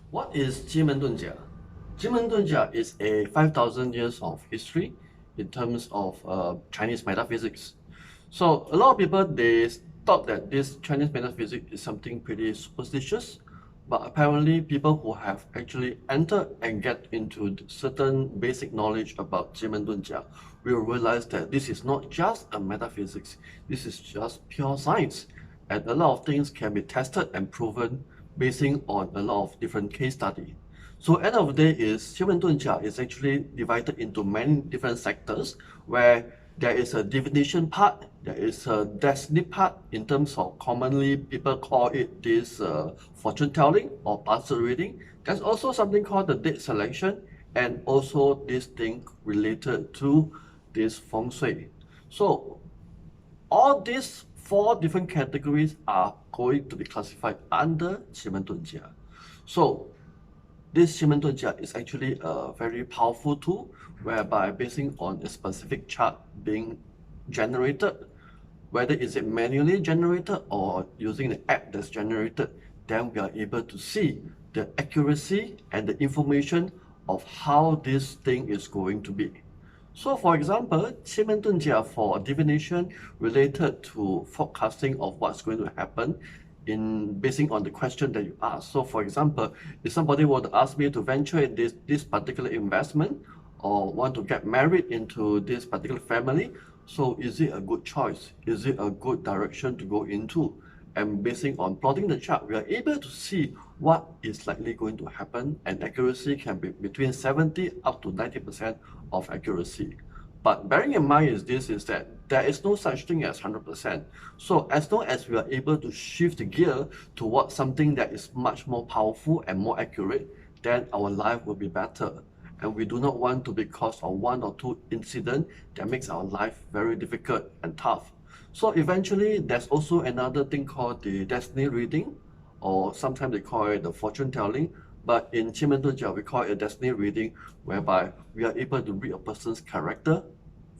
What is Qi Men Dun Jia? Qi Men Dun Jia is a 5,000 years of history in terms of Chinese metaphysics. So a lot of people, they thought that this Chinese metaphysics is something pretty superstitious, but apparently people who have actually entered and get into certain basic knowledge about Qi Men Dun Jia will realize that this is not just a metaphysics, this is just pure science. And a lot of things can be tested and proven basing on a lot of different case study. So end of the day is Qi Men Dun Jia is actually divided into many different sectors where there is a divination part, there is a destiny part in terms of commonly people call it this fortune telling or parcel reading. There's also something called the date selection and also this thing related to this Feng Shui. So all these four different categories are going to be classified under Qi Men Dun Jia. So this Qi Men Dun Jia is actually a very powerful tool whereby basing on a specific chart being generated, whether is it manually generated or using the app that's generated, then we are able to see the accuracy and the information of how this thing is going to be. So for example, Qi Men Dun Jia for divination related to forecasting of what's going to happen in basing on the question that you ask. So for example, if somebody were to ask me to venture in this particular investment or want to get married into this particular family, so is it a good choice? Is it a good direction to go into? And basing on plotting the chart, we are able to see what is likely going to happen, and accuracy can be between 70 up to 90% of accuracy. But bearing in mind is that there is no such thing as 100%. So as long as we are able to shift the gear towards something that is much more powerful and more accurate, then our life will be better. And we do not want to be caused of one or two incidents that makes our life very difficult and tough. So eventually, there's also another thing called the destiny reading, or sometimes they call it the fortune telling. But in Qi Men Dun Jia, we call it a destiny reading, whereby we are able to read a person's character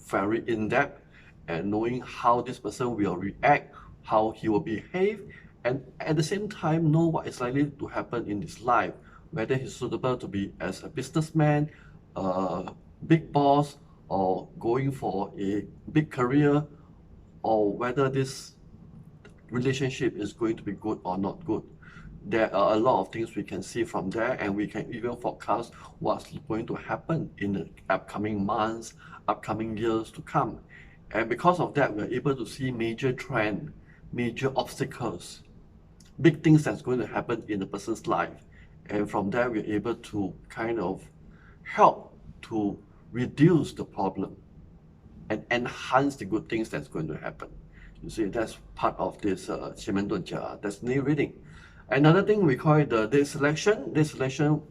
very in-depth and knowing how this person will react, how he will behave, and at the same time know what is likely to happen in his life, whether he's suitable to be as a businessman, a big boss, or going for a big career, or whether this relationship is going to be good or not good. There are a lot of things we can see from there, and we can even forecast what's going to happen in the upcoming months, upcoming years to come. And because of that, we're able to see major trend, major obstacles, big things that's going to happen in the person's life. And from there, we're able to kind of help to reduce the problem and enhance the good things that's going to happen. You see, that's part of this Qi Men Dun Jia destiny reading. Another thing we call it the date selection. Date selection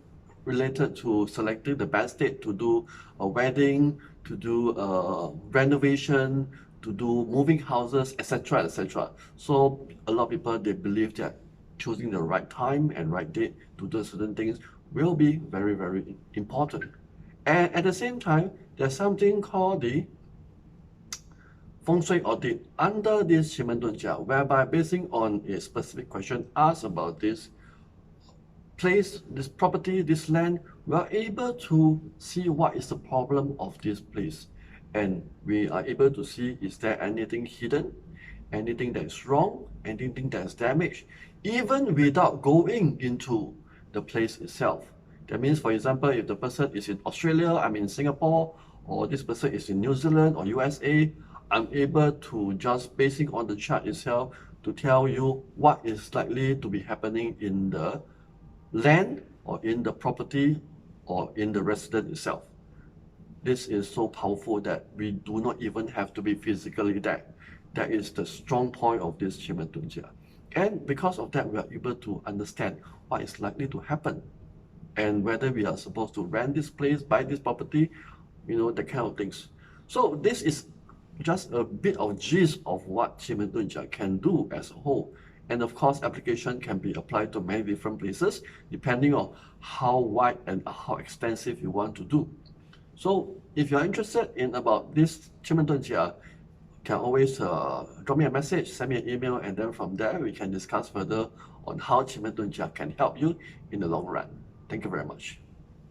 related to selecting the best date to do a wedding, to do a renovation, to do moving houses, etc., etc. So a lot of people, they believe that choosing the right time and right date to do certain things will be very, very important. And at the same time, there's something called the Feng Shui audit under this Qi Men Dun Jia, whereby basing on a specific question asked about this place, this property, this land, we are able to see what is the problem of this place. And we are able to see, is there anything hidden, anything that is wrong, anything that is damaged, even without going into the place itself. That means, for example, if the person is in Australia, I'm in Singapore, or this person is in New Zealand or USA, I'm able to just basing on the chart itself to tell you what is likely to be happening in the land or in the property or in the residence itself. This is so powerful that we do not even have to be physically there. That is the strong point of this Qi Men Dun Jia. And because of that, we are able to understand what is likely to happen and whether we are supposed to rent this place, buy this property, the kind of things. So this is just a bit of gist of what Qi Men Dun Jia can do as a whole. And of course, application can be applied to many different places, depending on how wide and how extensive you want to do. So if you're interested in about this Qi Men Dun Jia, you can always drop me a message, send me an email, and then from there we can discuss further on how Qi Men Dun Jia can help you in the long run. Thank you very much.